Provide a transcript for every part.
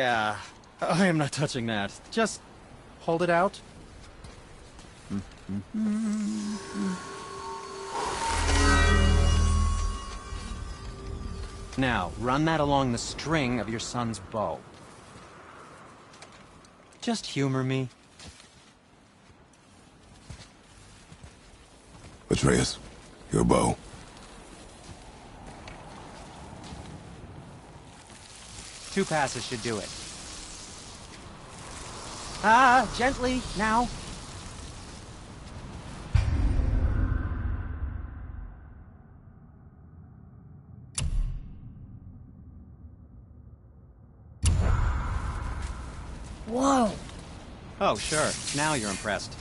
Yeah, I am not touching that. Just hold it out. Now, run that along the string of your son's bow. Just humor me. Atreus, your bow. Two passes should do it. Ah, gently, now. Whoa. Oh, sure. Now you're impressed.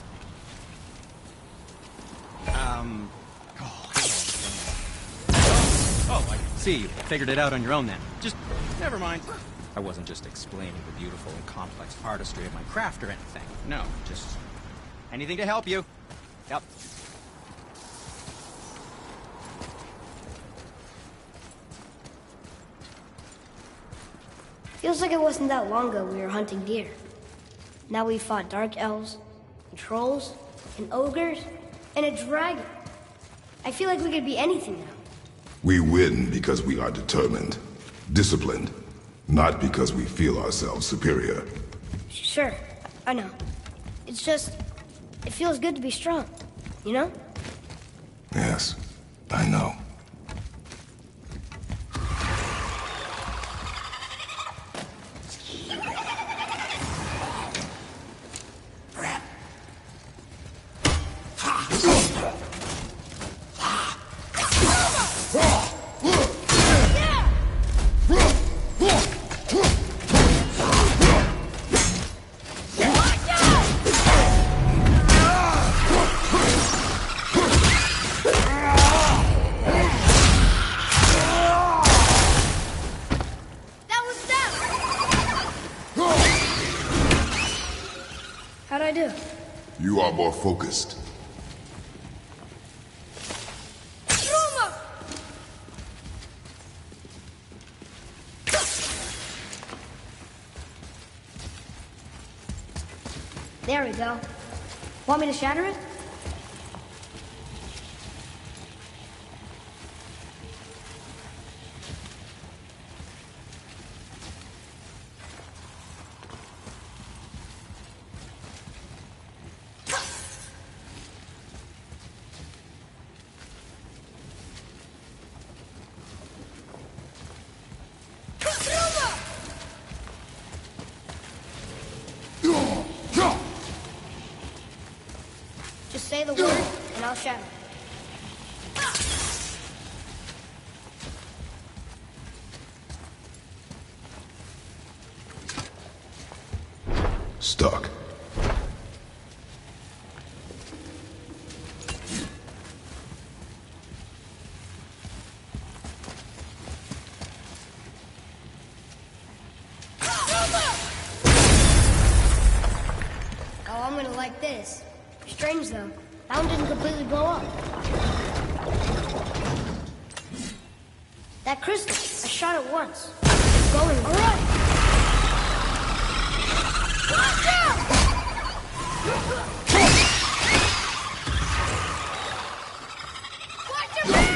Oh, I see. You figured it out on your own then. Just, never mind. I wasn't just explaining the beautiful and complex artistry of my craft or anything. No, just anything to help you. Yep. Feels like it wasn't that long ago we were hunting deer. Now we fought dark elves, and trolls, and ogres, and a dragon. I feel like we could be anything now. We win because we are determined, disciplined, not because we feel ourselves superior. Sure, I know. It's just, it feels good to be strong, you know? Yes, I know. How'd I do? You are more focused. There we go. Want me to shatter it? Just say the word, and I'll shatter it. Stuck. Oh, I'm gonna like this. Strange, though. That one didn't completely blow up. That crystal, I shot it once. It's going right. Watch out! Watch your back!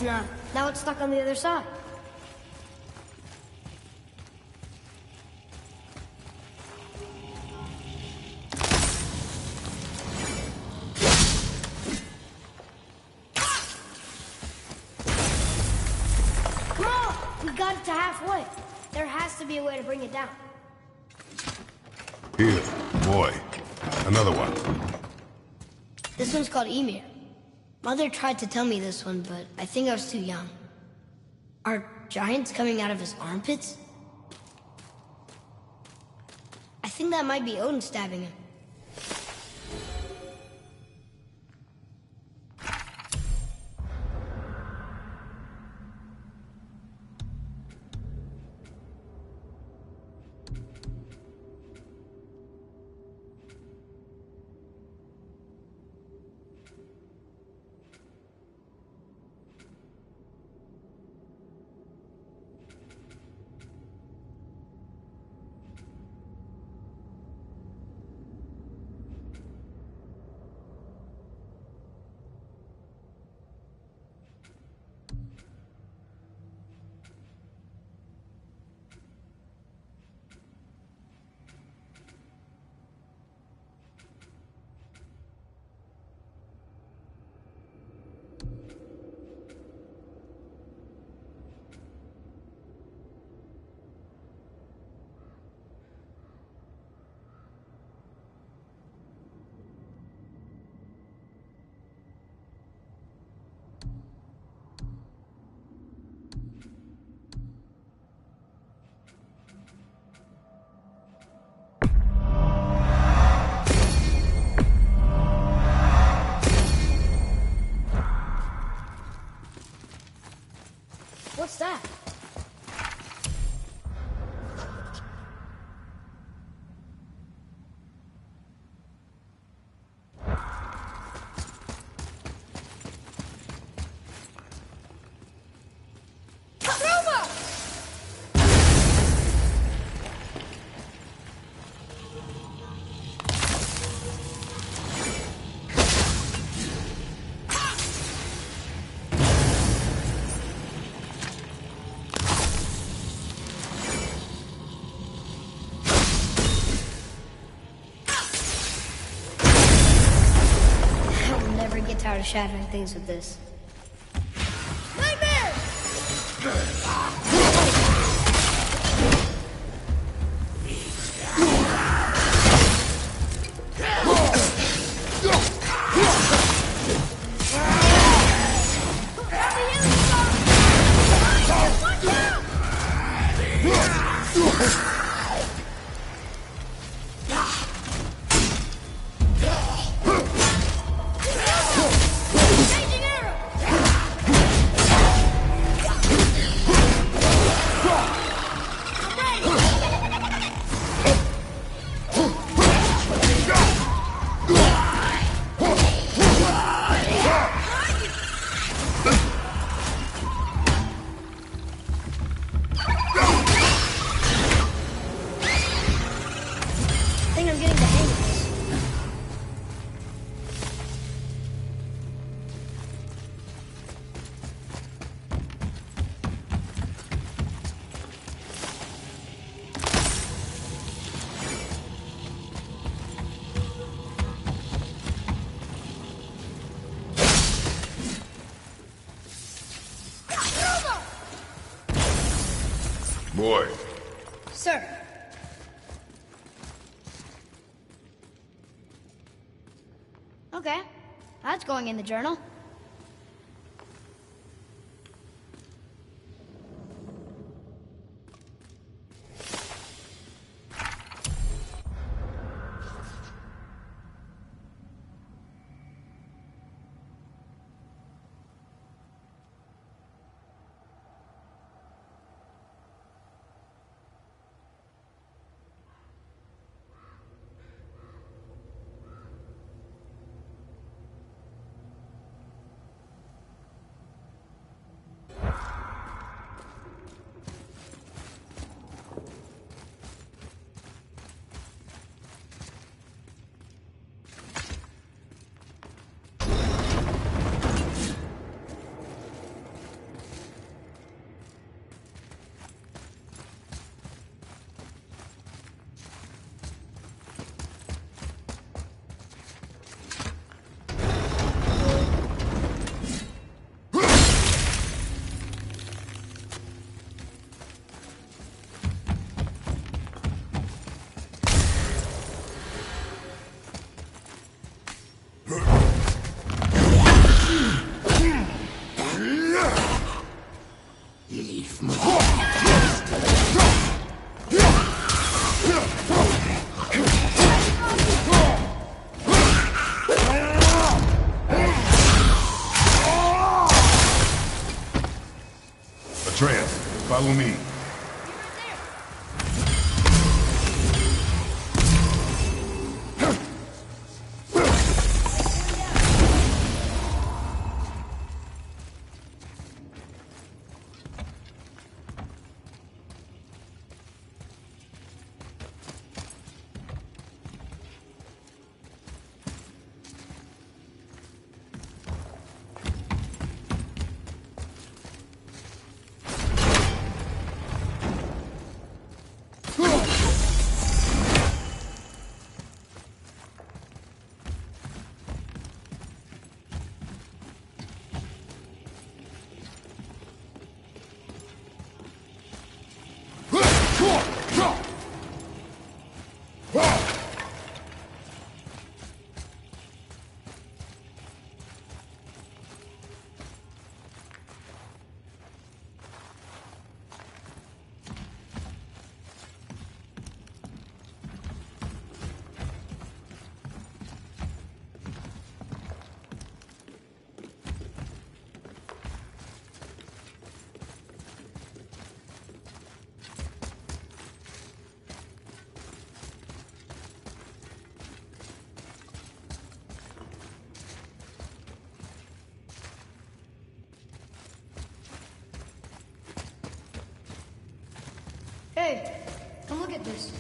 Guess not. Now it's stuck on the other side. Come on! We got it to halfway. There has to be a way to bring it down. Here, boy. Another one. This one's called Ymir. Mother tried to tell me this one, but I think I was too young. Are giants coming out of his armpits? I think that might be Odin stabbing him. What's that? Tired of shattering things with this. Nightmare! Boy. Sir. Okay. That's going in the journal. Follow me. Hey, come look at this.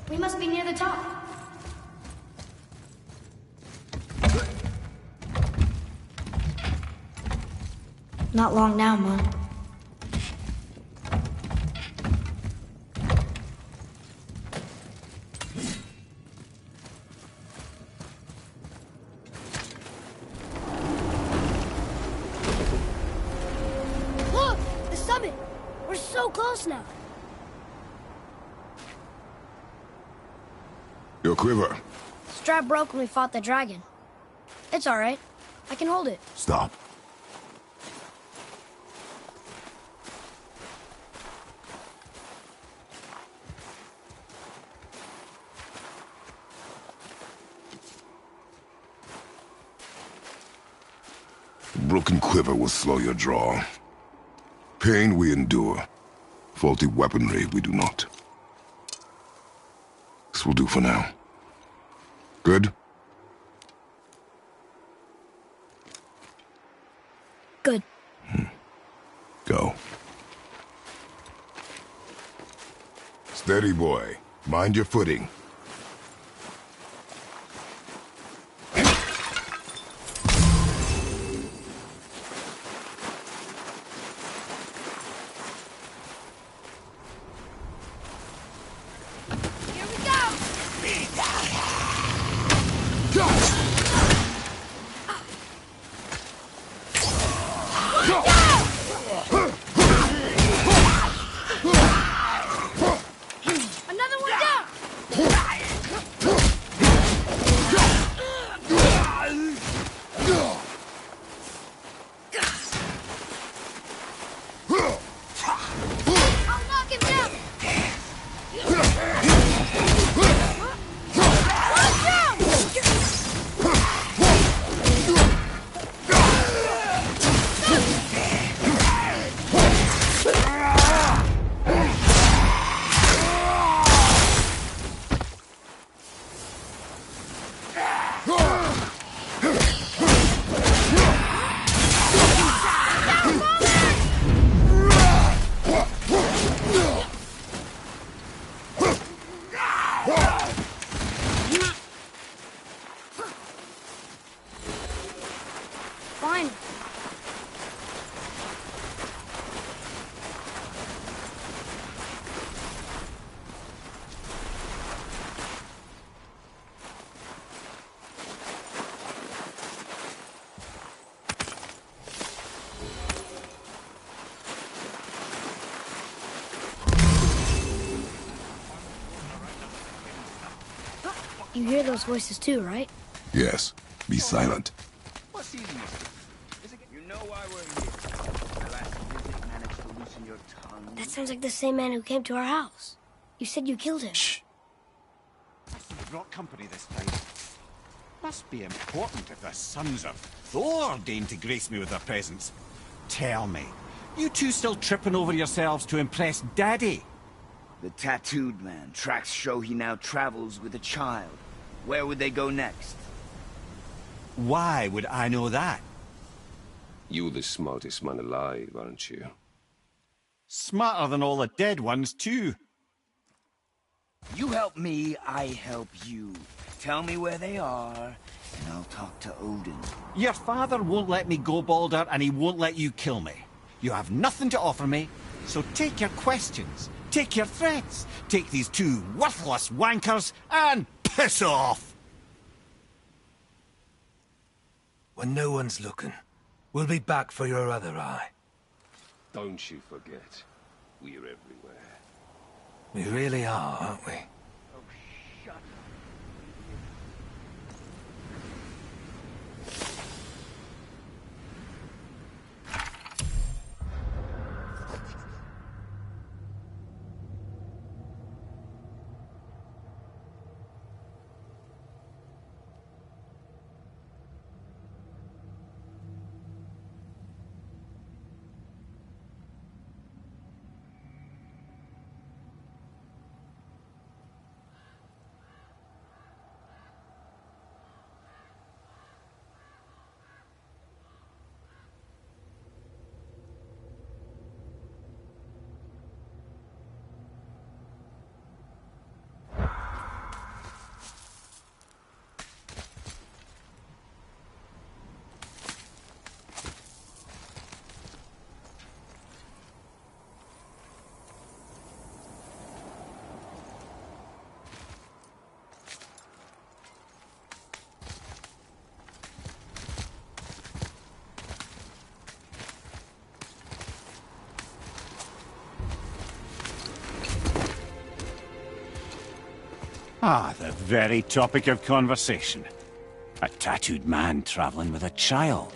We must be near the top. Not long now, Mom. Look! The summit! We're so close now. Your quiver. Strap broke when we fought the dragon. It's all right. I can hold it. Stop. A broken quiver will slow your draw. Pain we endure. Faulty weaponry we do not. This will do for now. Good? Good. Go. Steady, boy. Mind your footing. You hear those voices too, right? Yes. Be silent. What season is it? You know why we're here. Last visit managed to loosen your tongue. That sounds like the same man who came to our house. You said you killed him. Shh. You brought company this time. Must be important if the sons of Thor deign to grace me with their presence. Tell me, you two still tripping over yourselves to impress Daddy? The tattooed man. Tracks show he now travels with a child. Where would they go next? Why would I know that? You're the smartest man alive, aren't you? Smarter than all the dead ones, too. You help me, I help you. Tell me where they are, and I'll talk to Odin. Your father won't let me go, Baldur, and he won't let you kill me. You have nothing to offer me, so take your questions, take your threats, take these two worthless wankers, and piss off! When no one's looking, we'll be back for your other eye. Don't you forget, we're everywhere. We really are, aren't we? Ah, the very topic of conversation. A tattooed man traveling with a child.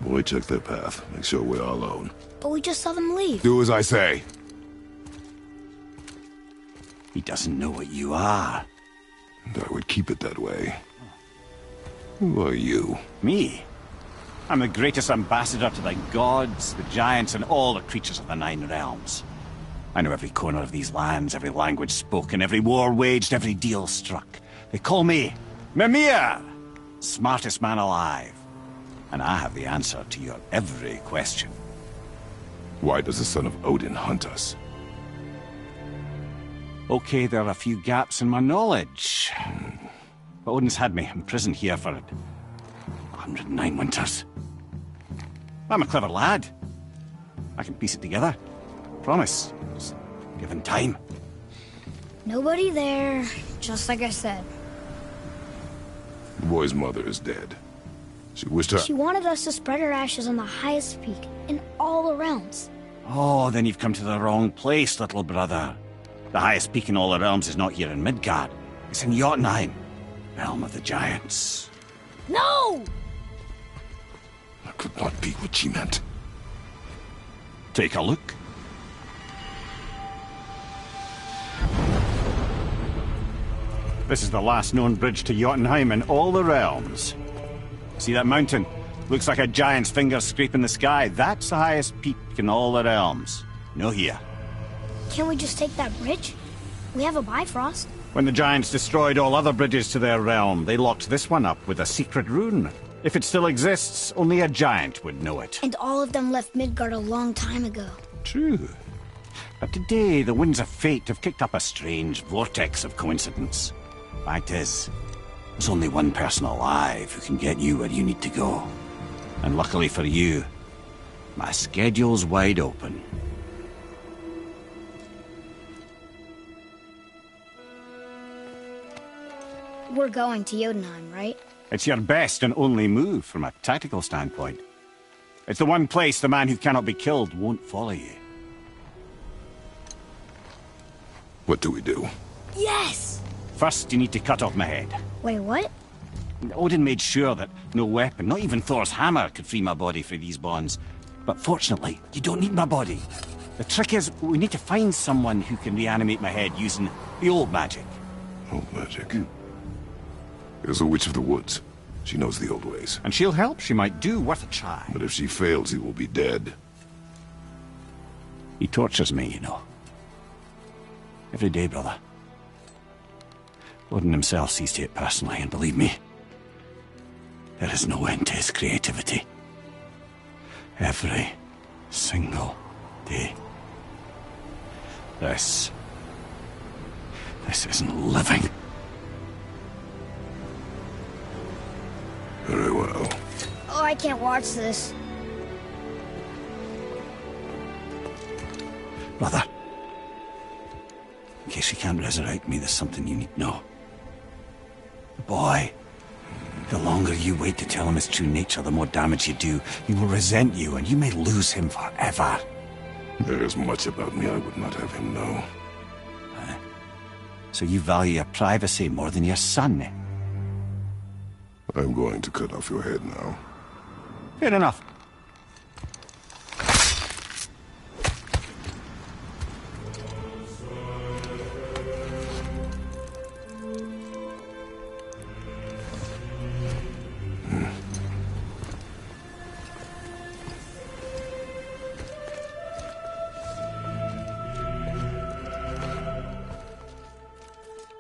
Boy, check their path. Make sure we're all alone. But we just saw them leave. Do as I say. He doesn't know what you are. And I would keep it that way. Who are you? Me? I'm the greatest ambassador to the gods, the giants, and all the creatures of the Nine Realms. I know every corner of these lands, every language spoken, every war waged, every deal struck. They call me Mimir, smartest man alive. And I have the answer to your every question. Why does the son of Odin hunt us? Okay, there are a few gaps in my knowledge. But Odin's had me imprisoned here for 109 winters. I'm a clever lad. I can piece it together. Promise. Just given time. Nobody there, just like I said. The boy's mother is dead. She wished her... She wanted us to spread her ashes on the highest peak in all the realms. Oh, then you've come to the wrong place, little brother. The highest peak in all the realms is not here in Midgard. It's in Jotunheim, realm of the giants. No! That could not be what she meant. Take a look. This is the last known bridge to Jotunheim in all the realms. See that mountain? Looks like a giant's finger scraping the sky. That's the highest peak in all the realms. No here. Can't we just take that bridge? We have a Bifrost. When the giants destroyed all other bridges to their realm, they locked this one up with a secret rune. If it still exists, only a giant would know it. And all of them left Midgard a long time ago. True. But today, the winds of fate have kicked up a strange vortex of coincidence. Fact is, there's only one person alive who can get you where you need to go. And luckily for you, my schedule's wide open. We're going to Jotunheim, right? It's your best and only move from a tactical standpoint. It's the one place the man who cannot be killed won't follow you. What do we do? Yes! First, you need to cut off my head. Wait, what? Odin made sure that no weapon, not even Thor's hammer, could free my body from these bonds. But fortunately, you don't need my body. The trick is, we need to find someone who can reanimate my head using the old magic. Old magic. There's a witch of the woods. She knows the old ways. And she'll help, she might do, worth a try. But if she fails, he will be dead. He tortures me, you know. Every day, brother. Odin himself sees to it personally, and believe me, there is no end to his creativity. Every single day. This isn't living. Very well. Oh, I can't watch this. Brother, in case he can't resurrect me, there's something you need to know. The boy, the longer you wait to tell him his true nature, the more damage you do. He will resent you, and you may lose him forever. There is much about me I would not have him know. So you value your privacy more than your son, eh? I'm going to cut off your head now. Fair enough.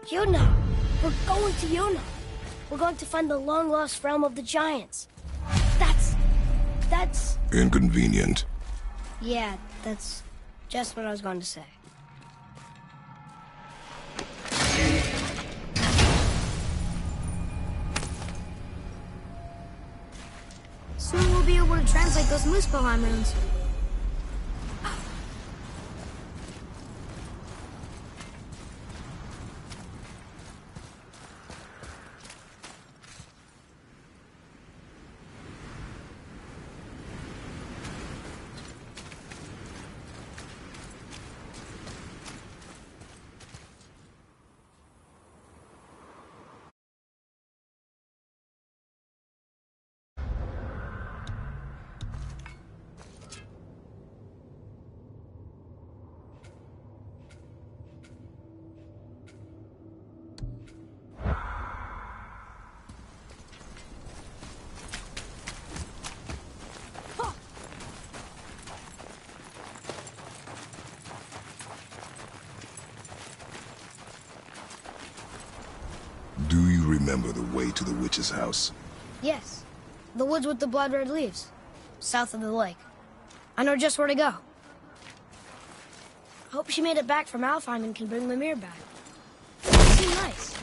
Yuna! We're going to Yuna! We're going to find the long-lost realm of the giants. That's... Inconvenient. Yeah, that's just what I was going to say. Soon we'll be able to translate those Muspelheim runes. Do you remember the way to the witch's house? Yes. The woods with the blood-red leaves. South of the lake. I know just where to go. Hope she made it back from Alfheim and can bring Mimir back. It'd be nice.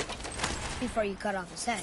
Before you cut off his head.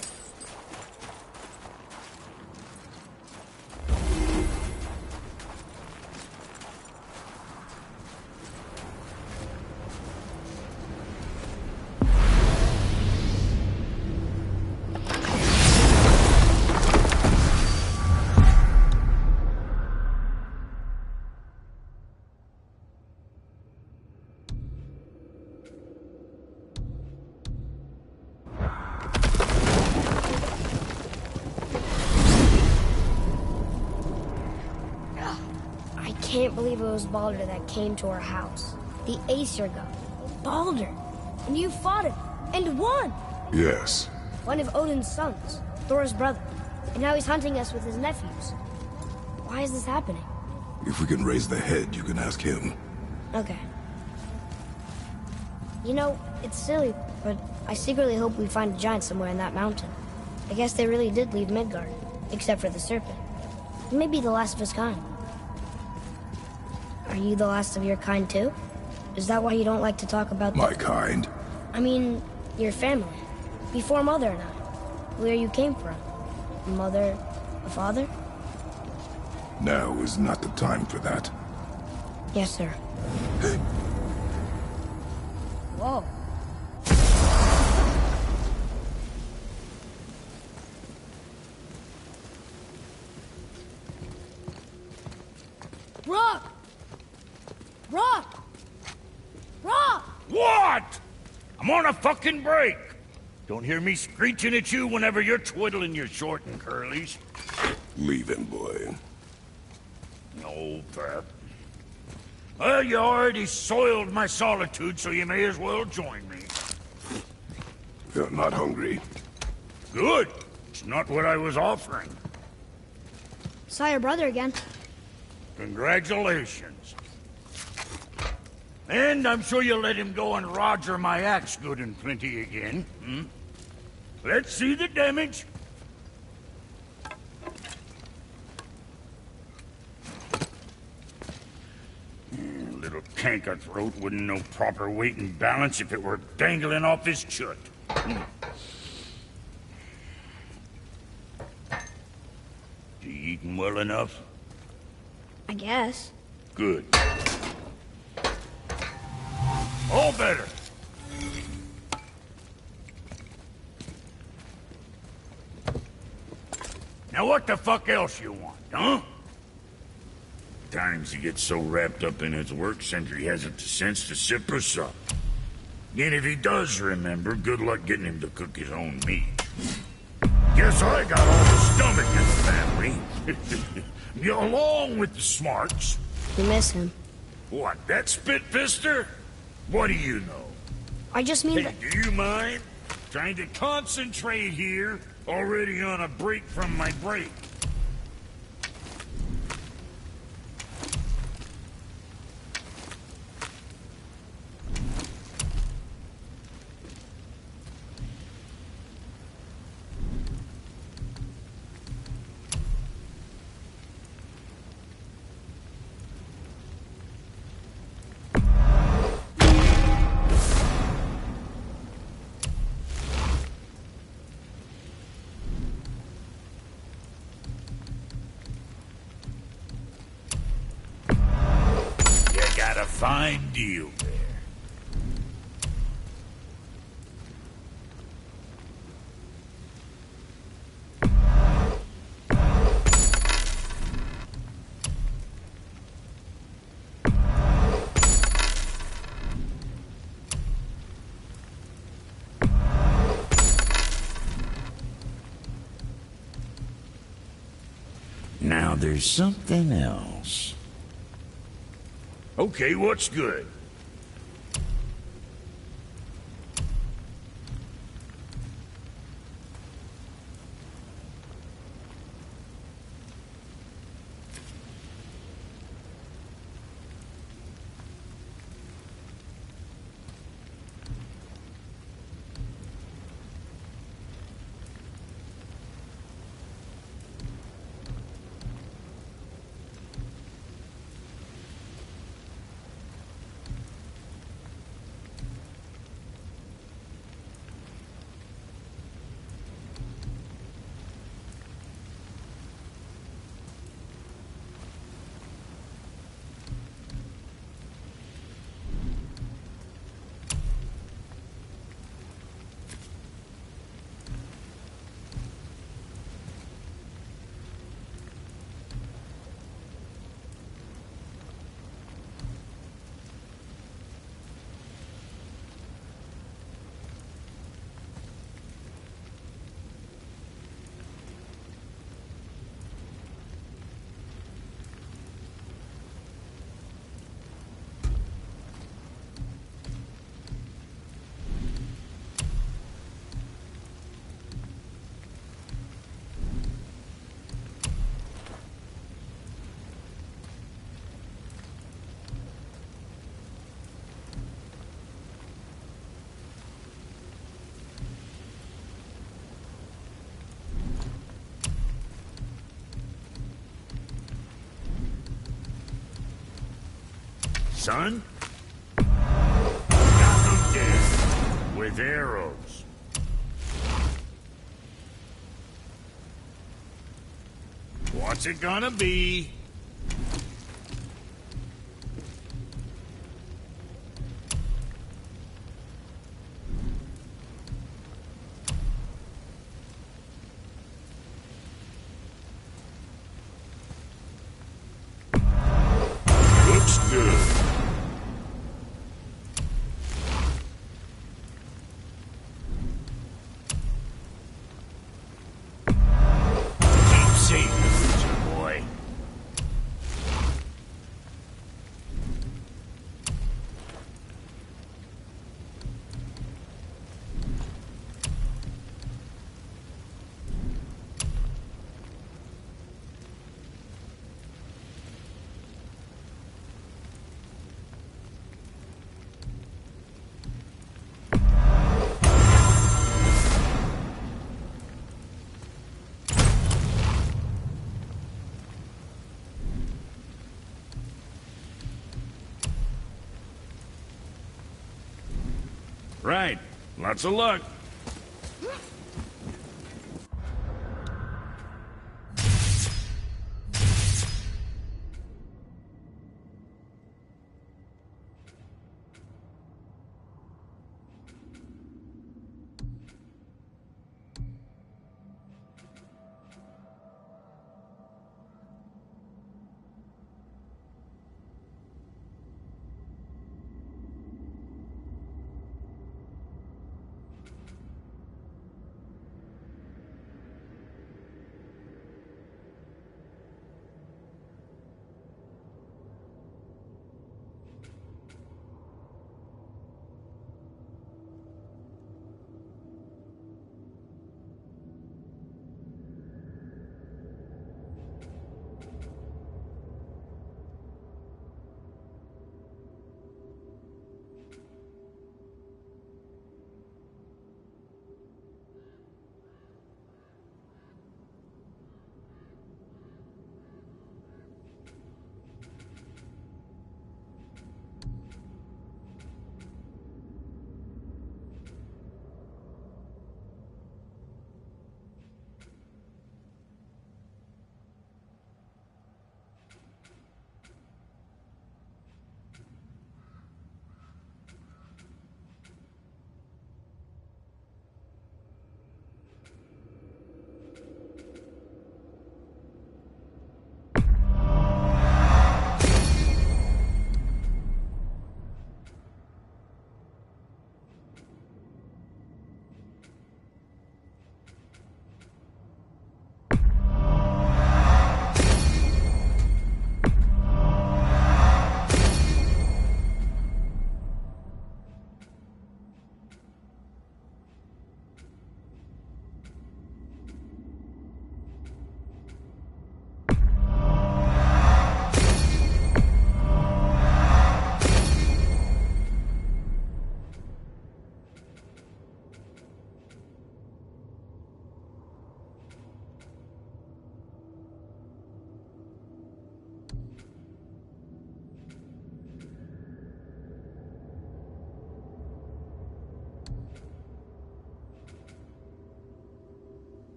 I can't believe it was Baldur that came to our house. The Aesir god. Baldur! And you fought him. And won! Yes. One of Odin's sons. Thor's brother. And now he's hunting us with his nephews. Why is this happening? If we can raise the head, you can ask him. Okay. You know, it's silly, but I secretly hope we find a giant somewhere in that mountain. I guess they really did leave Midgard. Except for the serpent. Maybe the last of his kind. Are you the last of your kind too? Is that why you don't like to talk about My kind? I mean, your family. Before Mother and I. Where you came from. A mother, a father? Now is not the time for that. Yes, sir. Whoa. Rock! Rock! Rock! What? I'm on a fucking break. Don't hear me screeching at you whenever you're twiddling your short and curlies. Leave him, boy. No, Pep. Well, you already soiled my solitude, so you may as well join me. You're not hungry. Good. It's not what I was offering. Saw your brother again. Congratulations. And I'm sure you'll let him go and roger my axe good and plenty again. Hmm? Let's see the damage. Little canker-throat wouldn't know proper weight and balance if it were dangling off his chut. You eating well enough? I guess. Good. All better. Now what the fuck else you want, huh? Times he gets so wrapped up in his work, Sentry hasn't the sense to sip or sup. And if he does remember, good luck getting him to cook his own meat. Guess I got all the stomach in the family. Along with the smarts. We miss him. What, that spit-fister? What do you know? I just mean Hey, that... do you mind? Trying to concentrate here, already on a break from my break. Fine deal there. Now there's something else. Okay, what's good? Son? Got them dead. With arrows. What's it gonna be? Looks good. Right. Lots of luck.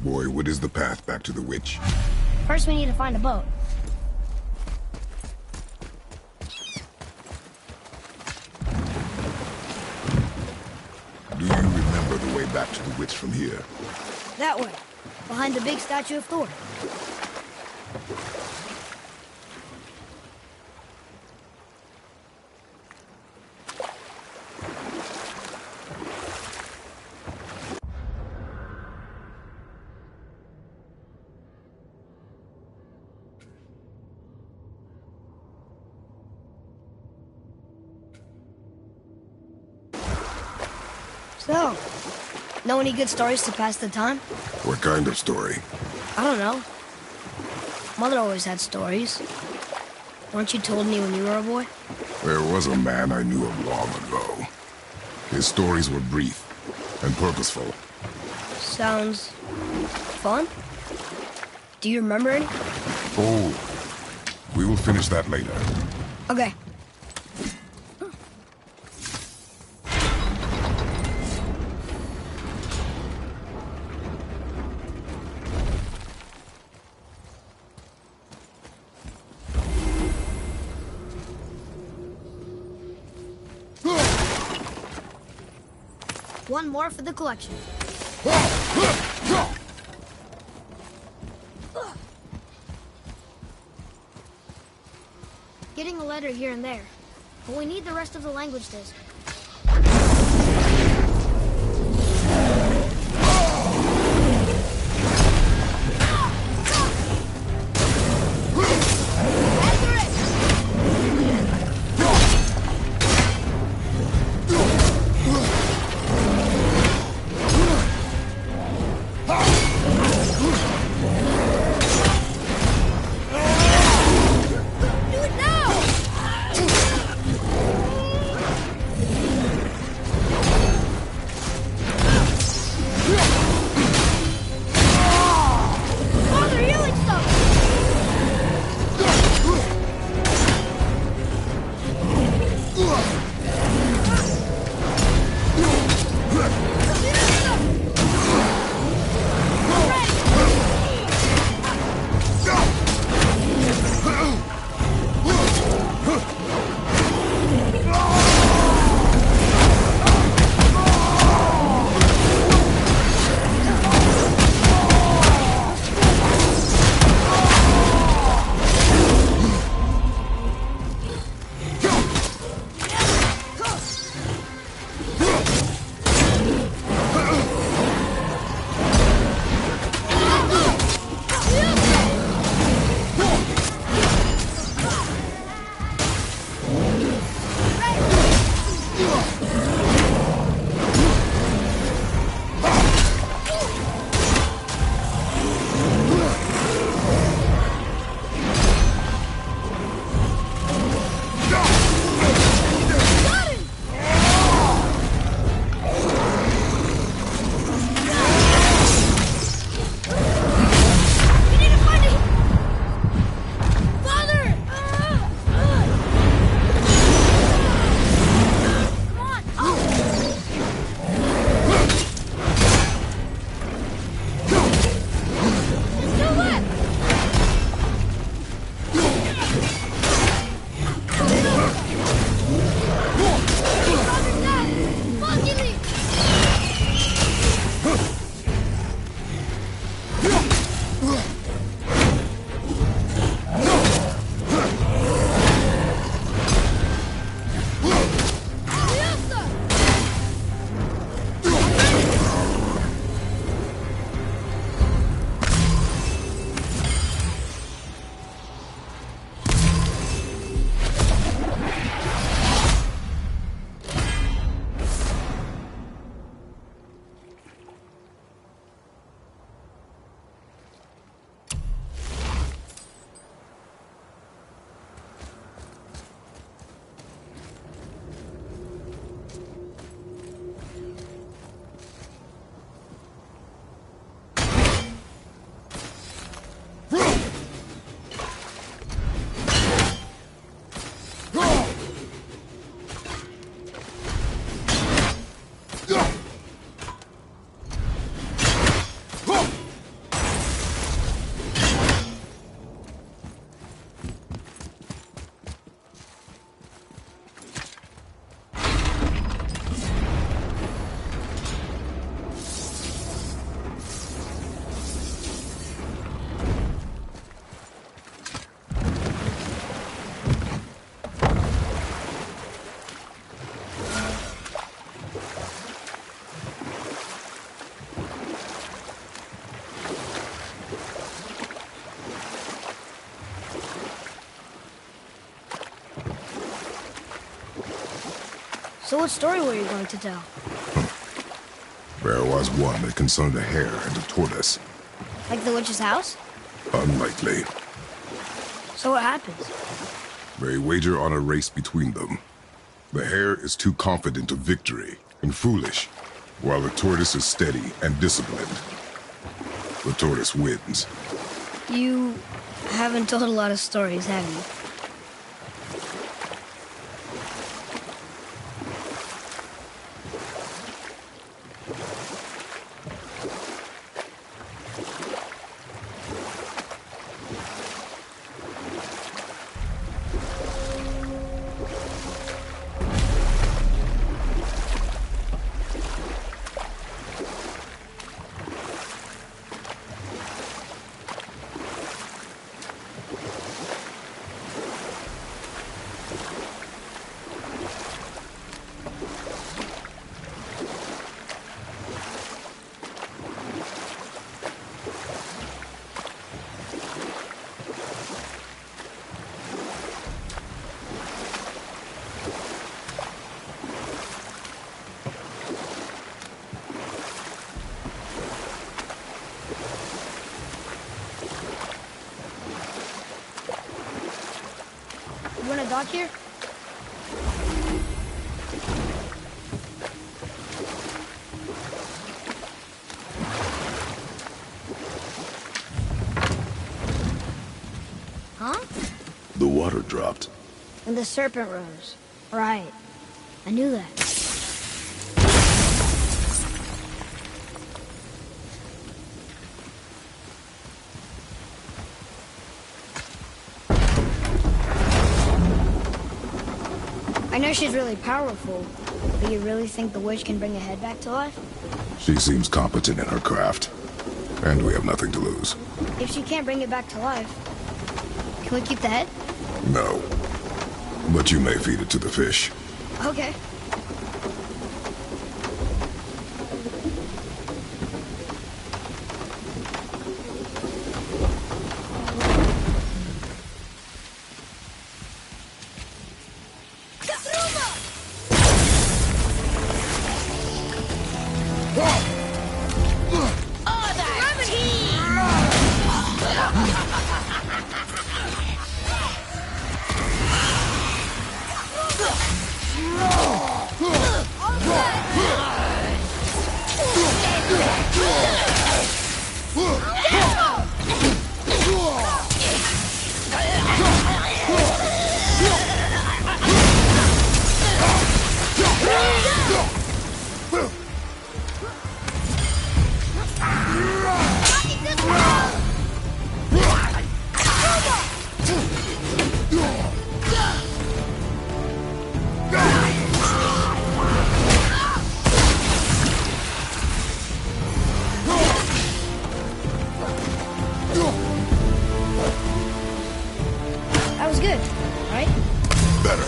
Boy, what is the path back to the witch? First, we need to find a boat. Do you remember the way back to the witch from here? That way, behind the big statue of Thor. So, know any good stories to pass the time? What kind of story? I don't know. Mother always had stories. Weren't you told me when you were a boy? There was a man I knew of long ago. His stories were brief and purposeful. Sounds fun. Do you remember any? Oh, we will finish that later. Okay. One more for the collection. Getting a letter here and there, but we need the rest of the language disc. So what story were you going to tell? was one that concerned a hare and a tortoise. Like the witch's house? Unlikely. So what happens? They wager on a race between them. The hare is too confident of victory and foolish, while the tortoise is steady and disciplined. The tortoise wins. You haven't told a lot of stories, have you? You want to dock here? Huh? The water dropped. And the serpent rose. Right. I knew that. I know she's really powerful, but you really think the witch can bring a head back to life? She seems competent in her craft, and we have nothing to lose. If she can't bring it back to life, can we keep the head? No. But you may feed it to the fish. Okay. That was good, right? Better.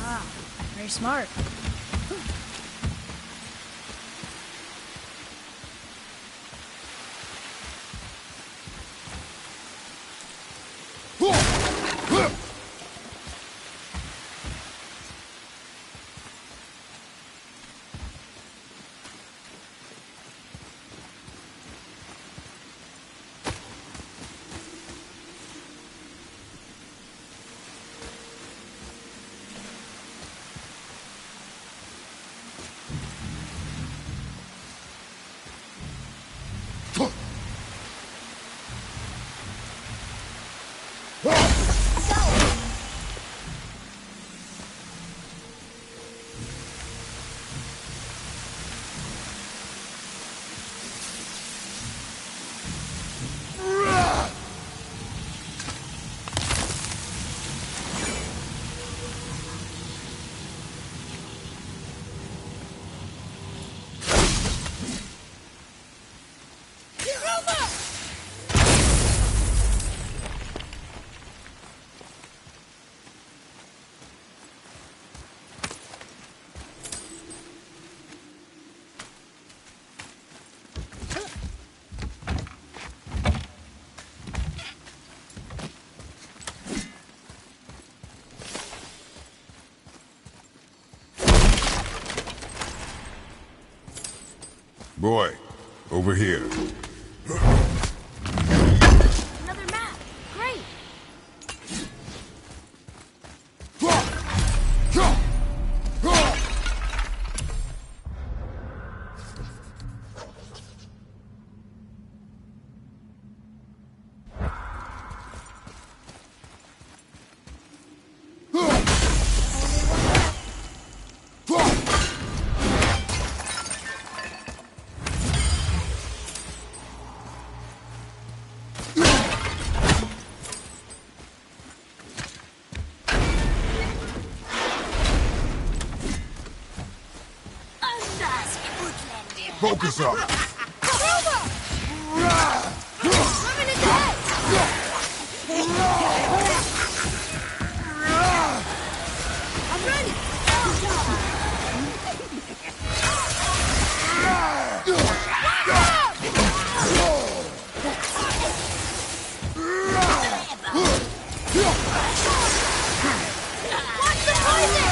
Wow, very smart. Go! Boy, over here. Another map. Great. Focus up! I'm ready. Watch the poison!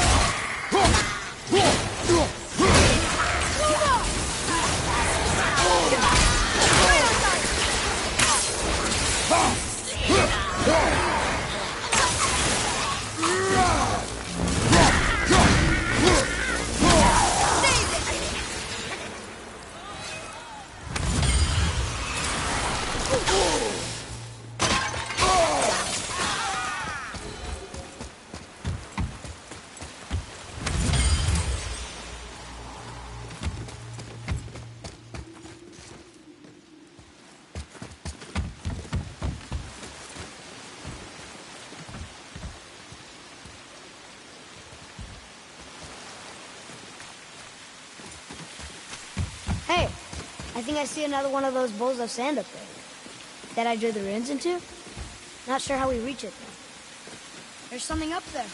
Hey, I think I see another one of those bowls of sand up there. That I drew the runes into? Not sure how we reach it, though. There's something up there.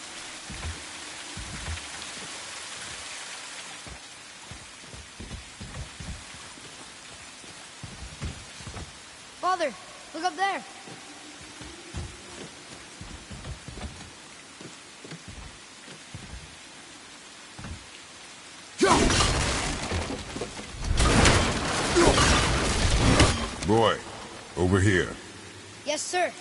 Father, look up there. Boy, over here. Yes, sir.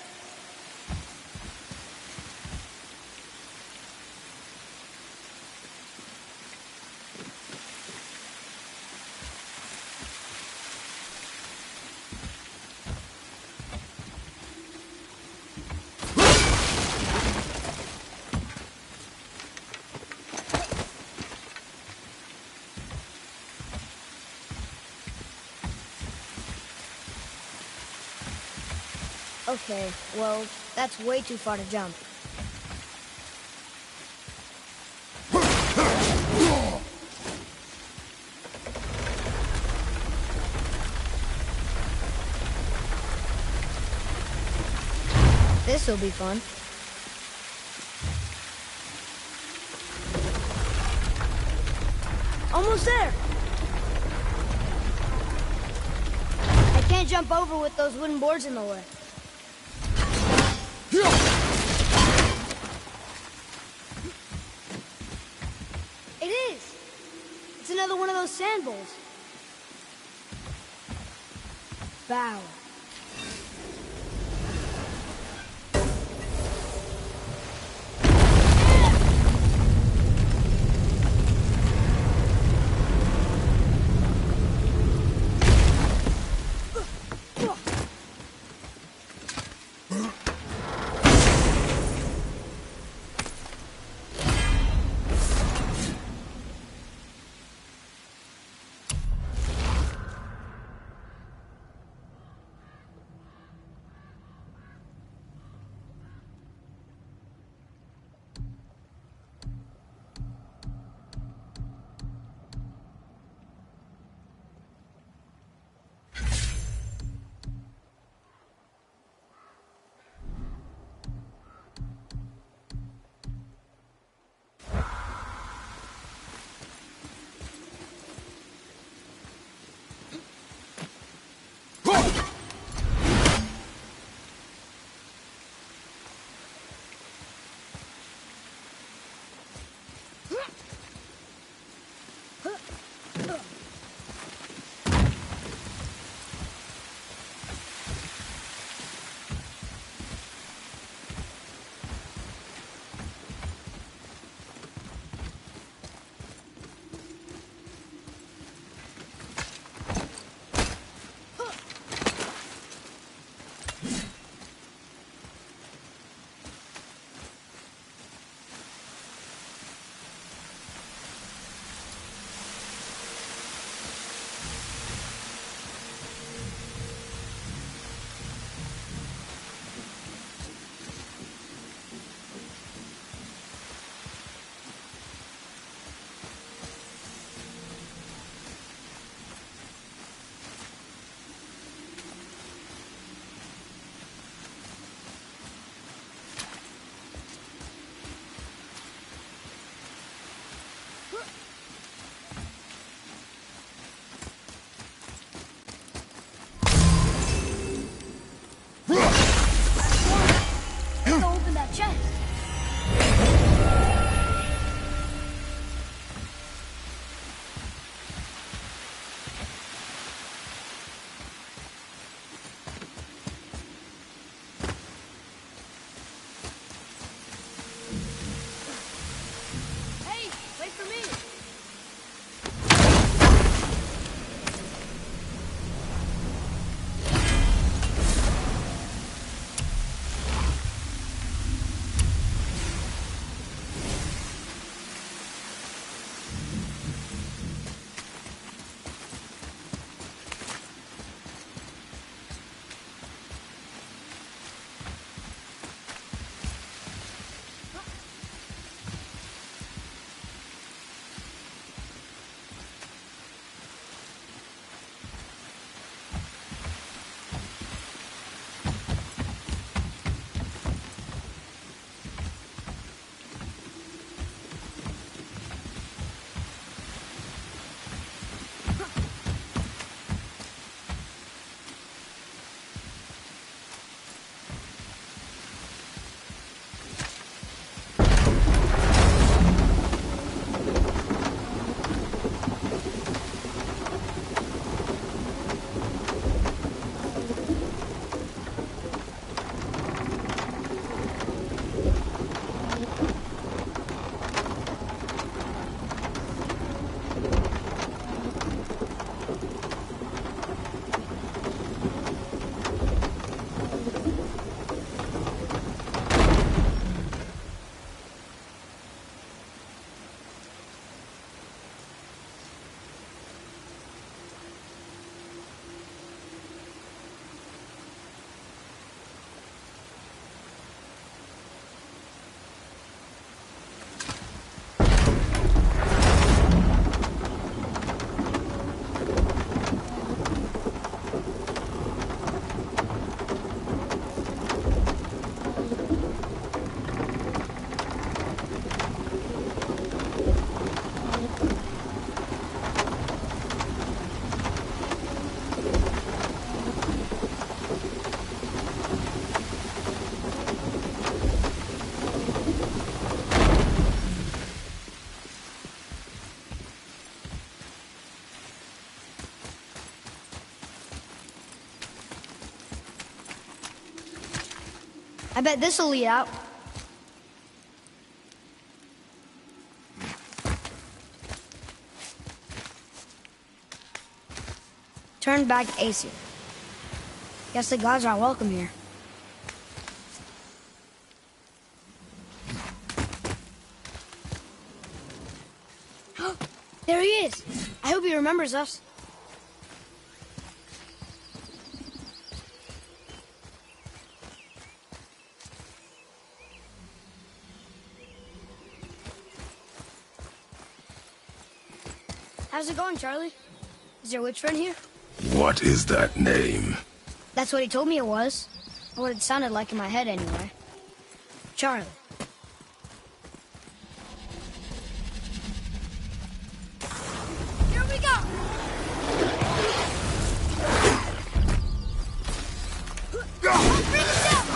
Okay, well, that's way too far to jump. This'll be fun. Almost there! I can't jump over with those wooden boards in the way. It is! It's another one of those sand bowls. Bow. chest. Hey, wait for me. I bet this'll lead out. Turn back Aesir. Guess the gods aren't welcome here. There he is! I hope he remembers us. How's it going, Charlie? Is your witch friend here? What is that name? That's what he told me it was. Or what it sounded like in my head, anyway. Charlie. Here we go! Bring it down!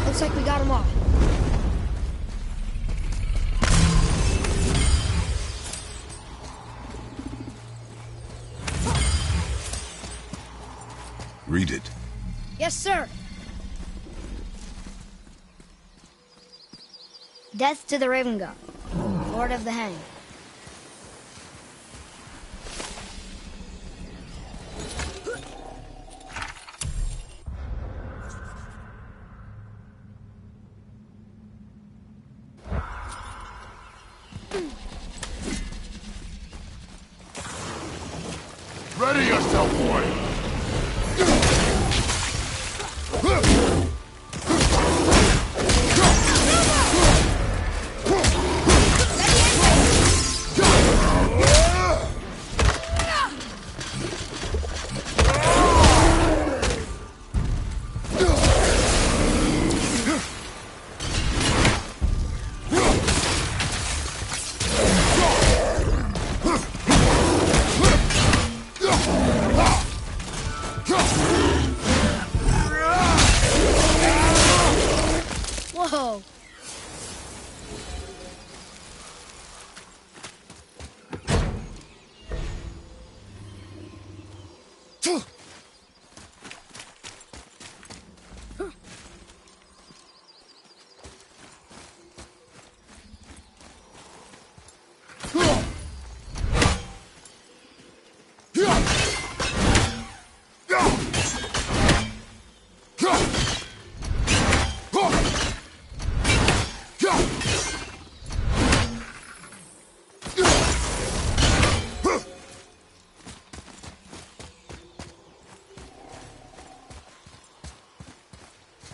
Looks like we got him all. Read it. Yes, sir. Death to the Raven God, Lord of the Hang.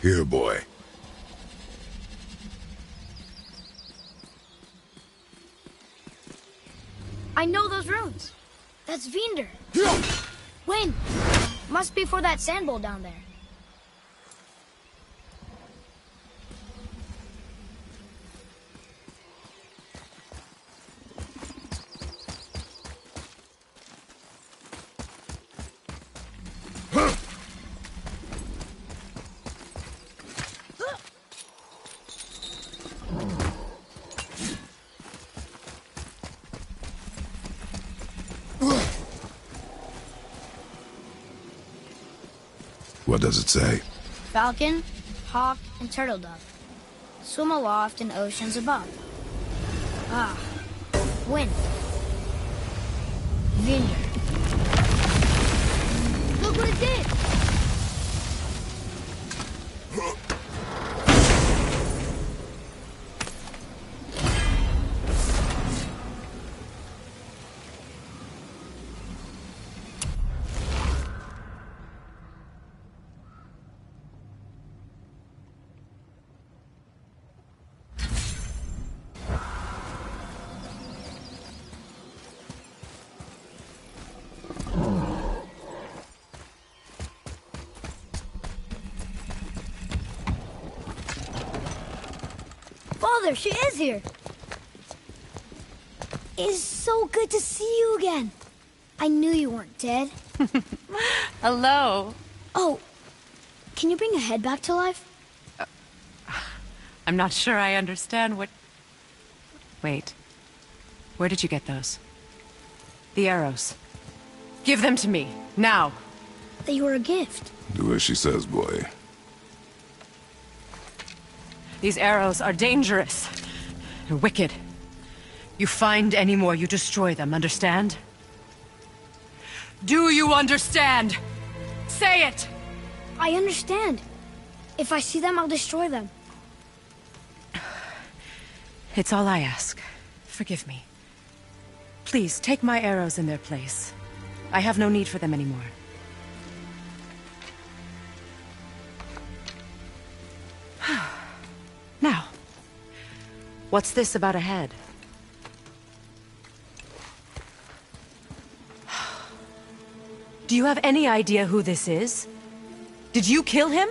Here, boy. I know those runes. That's Vinder. When? Must be for that sand bowl down there. What does it say? Falcon, hawk, and turtle dove. Swim aloft in oceans above. Ah, wind. Vinder. Look what it did! Father, she is here. It's so good to see you again. I knew you weren't dead. Hello. Oh, can you bring a head back to life? I'm not sure I understand what... Wait. Where did you get those? The arrows. Give them to me, now. They were a gift. Do as she says, boy. These arrows are dangerous. They're wicked. You find any more, you destroy them, understand? Do you understand? Say it! I understand. If I see them, I'll destroy them. It's all I ask. Forgive me. Please, take my arrows in their place. I have no need for them anymore. Now, what's this about a head? Do you have any idea who this is? Did you kill him?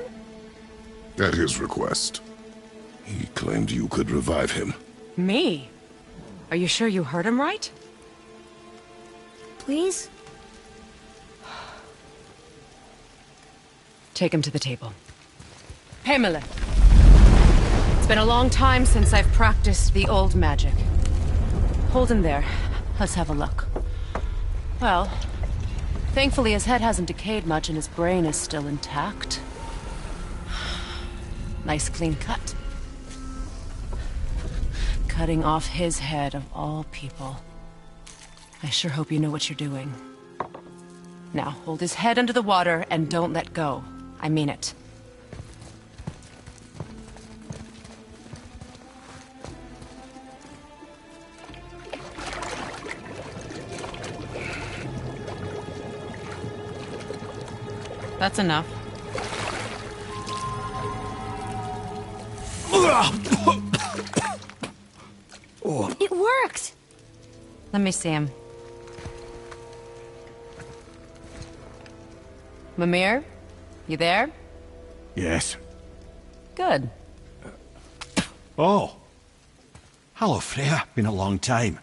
At his request. He claimed you could revive him. Me? Are you sure you heard him right? Please? Take him to the table. Pamela. It's been a long time since I've practiced the old magic. Hold him there. Let's have a look. Well, thankfully his head hasn't decayed much and his brain is still intact. Nice clean cut. Cutting off his head of all people. I sure hope you know what you're doing. Now, hold his head under the water and don't let go. I mean it. That's enough. It worked! Let me see him. Mimir? You there? Yes. Good. Oh. Hello, Freya. Been a long time.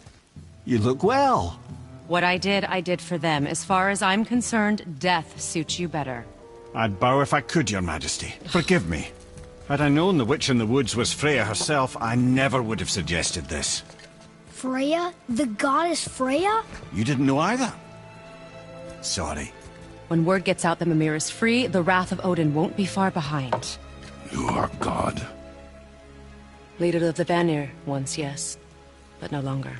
You look well. What I did for them. As far as I'm concerned, death suits you better. I'd bow if I could, Your Majesty. Forgive me. Had I known the witch in the woods was Freya herself, I never would have suggested this. Freya? The goddess Freya? You didn't know either? Sorry. When word gets out that Mimir is free, the wrath of Odin won't be far behind. You are God. Leader of the Vanir, once, yes. But no longer.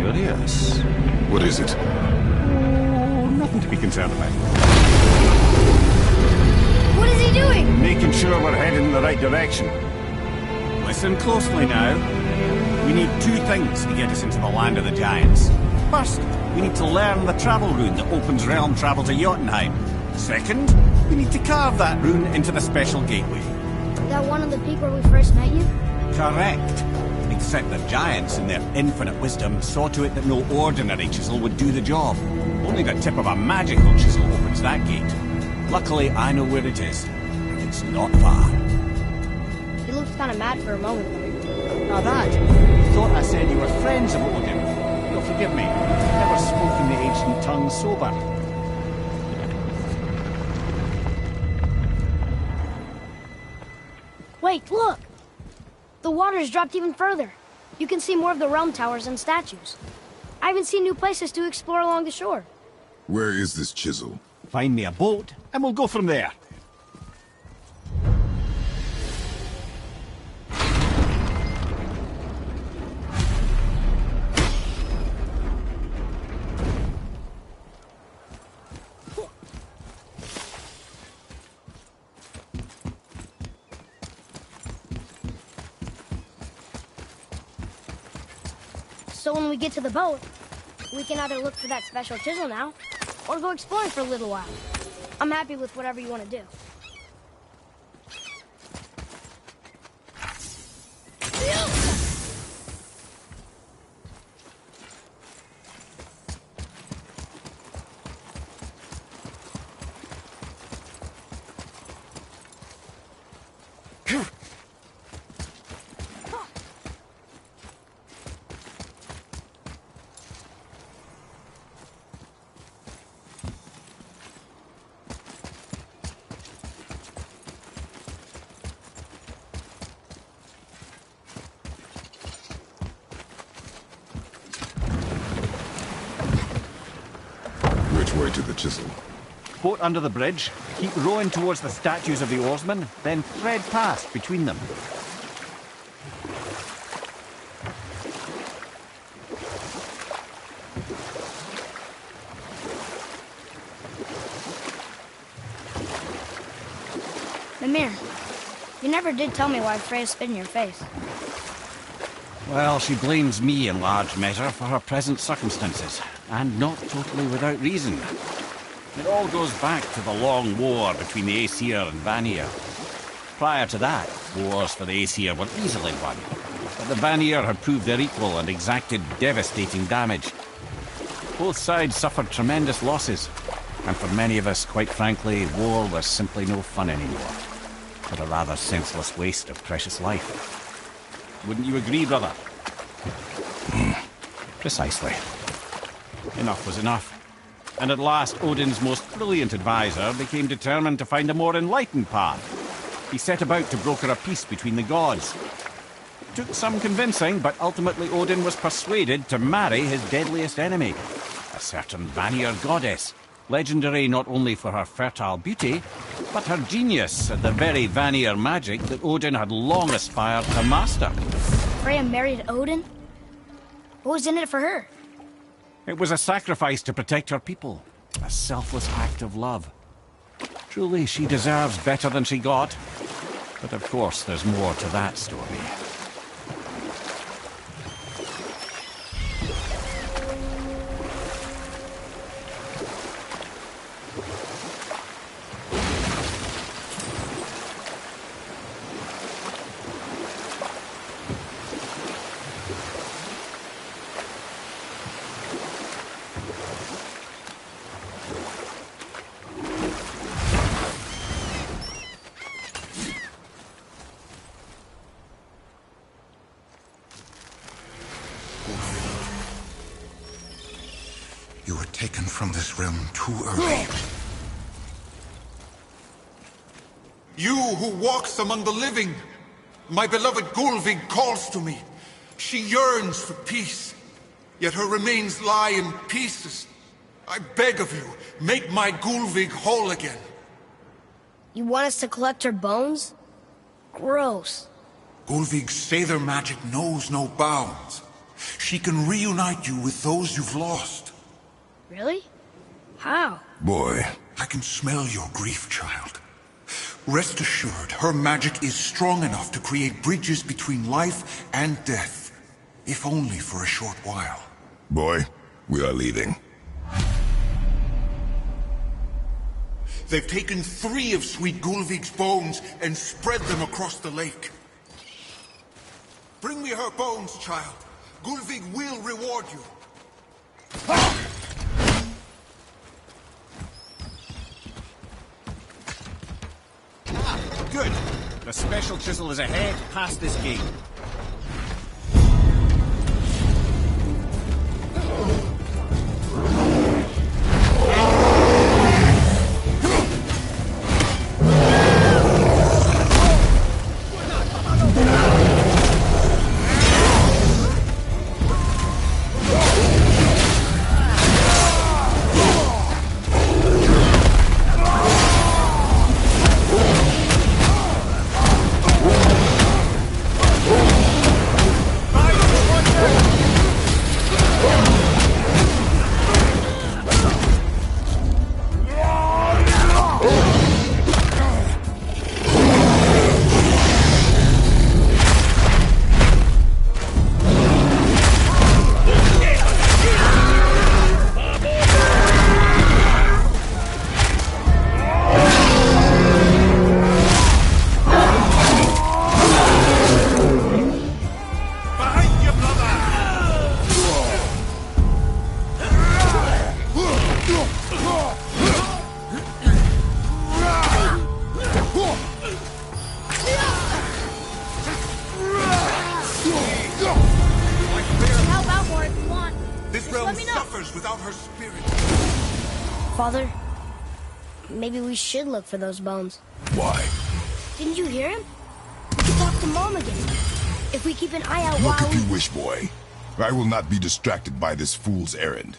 Curious. What is it? Oh, nothing to be concerned about. What is he doing? Making sure we're heading in the right direction. Listen closely now. We need two things to get us into the land of the Giants. First, we need to learn the travel rune that opens realm travel to Jotunheim. Second, we need to carve that rune into the special gateway. That one on the peak where we first met you? Correct. Except the Giants, in their infinite wisdom, saw to it that no ordinary chisel would do the job. Only the tip of a magical chisel opens that gate. Luckily, I know where it is. It's not far. He looked kind of mad for a moment. Now that, thought I said you were friends of Odin. You'll forgive me. Never spoken the ancient tongue sober. Wait, look! The water's dropped even further. You can see more of the realm towers and statues. I even see new places to explore along the shore. Where is this chisel? Find me a boat, and we'll go from there. So when we get to the boat, we can either look for that special chisel now, or go exploring for a little while. I'm happy with whatever you want to do. Which way to the chisel? Boat under the bridge, keep rowing towards the statues of the oarsmen, then thread past between them. Mimir, you never did tell me why Freya spit in your face. Well, she blames me in large measure for her present circumstances, and not totally without reason. It all goes back to the long war between the Aesir and Vanir. Prior to that, wars for the Aesir were easily won, but the Vanir had proved their equal and exacted devastating damage. Both sides suffered tremendous losses, and for many of us, quite frankly, war was simply no fun anymore, but a rather senseless waste of precious life. Wouldn't you agree, brother? Precisely. Enough was enough. And at last, Odin's most brilliant advisor became determined to find a more enlightened path. He set about to broker a peace between the gods. It took some convincing, but ultimately Odin was persuaded to marry his deadliest enemy, a certain Vanir goddess, legendary not only for her fertile beauty, but her genius at the very Vanir magic that Odin had long aspired to master. Freya married Odin? What was in it for her? It was a sacrifice to protect her people, a selfless act of love. Truly, she deserves better than she got. But of course, there's more to that story. You were taken from this realm too early. You who walks among the living, my beloved Gulvig calls to me. She yearns for peace, yet her remains lie in pieces. I beg of you, make my Gulvig whole again. You want us to collect her bones? Gross. Gulvig's Seidr magic knows no bounds. She can reunite you with those you've lost. Really? How? Boy, I can smell your grief, child. Rest assured, her magic is strong enough to create bridges between life and death. If only for a short while. Boy, we are leaving. They've taken 3 of Sweet Gulvig's bones and spread them across the lake. Bring me her bones, child. Gulvig will reward you. Good. The special chisel is ahead, past this gate. Father, maybe we should look for those bones. Why? Didn't you hear him? We can talk to Mom again. If we keep an eye out Look while if you wish, boy. I will not be distracted by this fool's errand.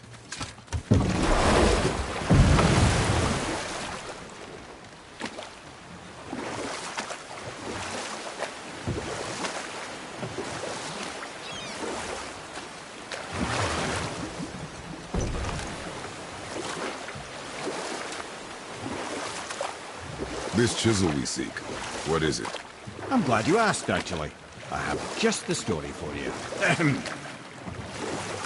This chisel we seek, what is it? I'm glad you asked, actually. I have just the story for you.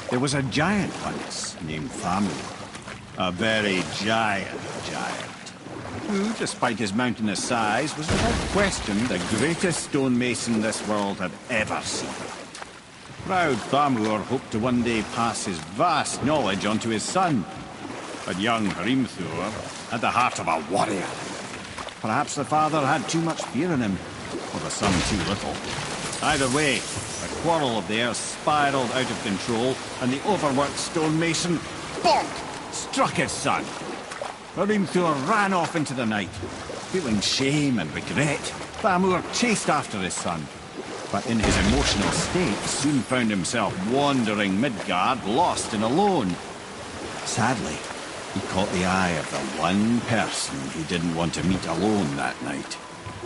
There was a giant once named Thamur. A very giant, who, despite his mountainous size, was without question the greatest stonemason this world had ever seen. Proud Thamur hoped to one day pass his vast knowledge on to his son. But young Hrimthur had the heart of a warrior. Perhaps the father had too much fear in him, or the son too little. Either way, the quarrel of theirs spiraled out of control, and the overworked stonemason, bonk, struck his son. Hrimthur ran off into the night. Feeling shame and regret, Thamur chased after his son. But in his emotional state, soon found himself wandering Midgard, lost and alone. Sadly, he caught the eye of the one person he didn't want to meet alone that night,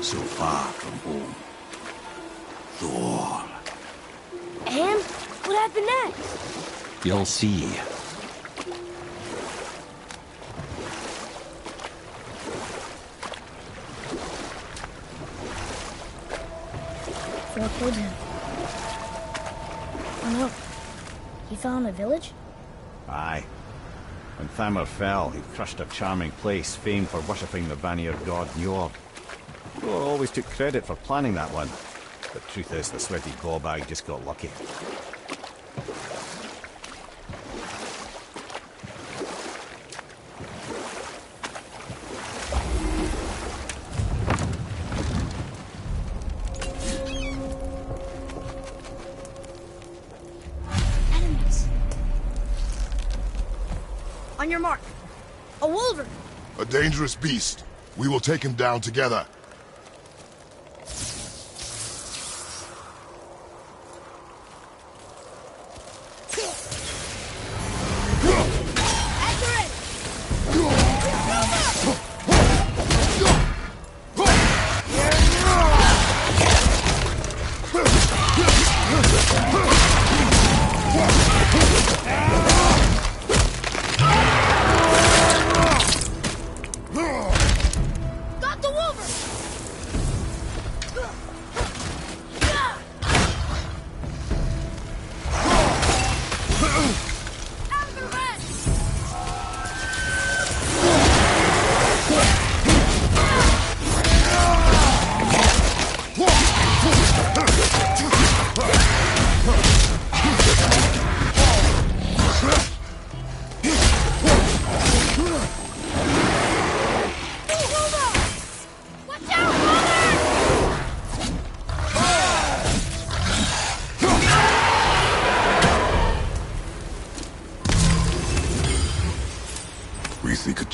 so far from home. Thor. And what happened next? You'll see. Thor killed him. Oh no. He fell in a village? Aye. When Thamur fell, he crushed a charming place famed for worshipping the Vanir god Njord. Thor always took credit for planning that one. But truth is, the sweaty ballbag just got lucky. Enemies. On your mark. A wolverine. A dangerous beast. We will take him down together. At the ready.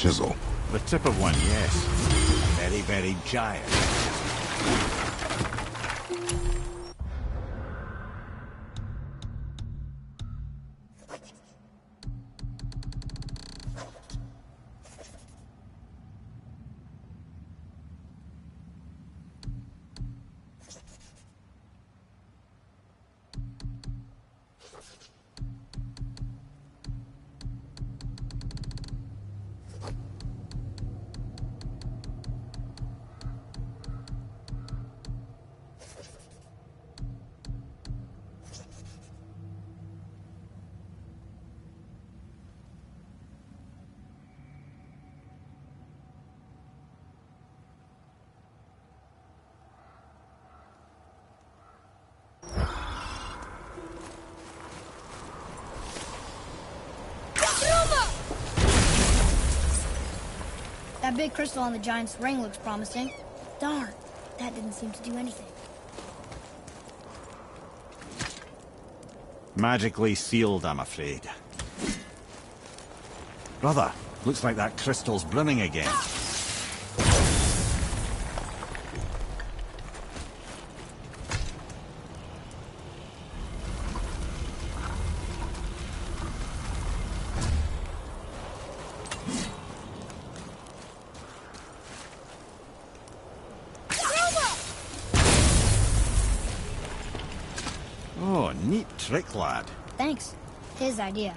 chisel. The tip of one, yes. Very, very giant. That big crystal on the giant's ring looks promising. Darn, that didn't seem to do anything. Magically sealed, I'm afraid. Brother, looks like that crystal's brimming again. Oh, neat trick, lad. Thanks. His idea.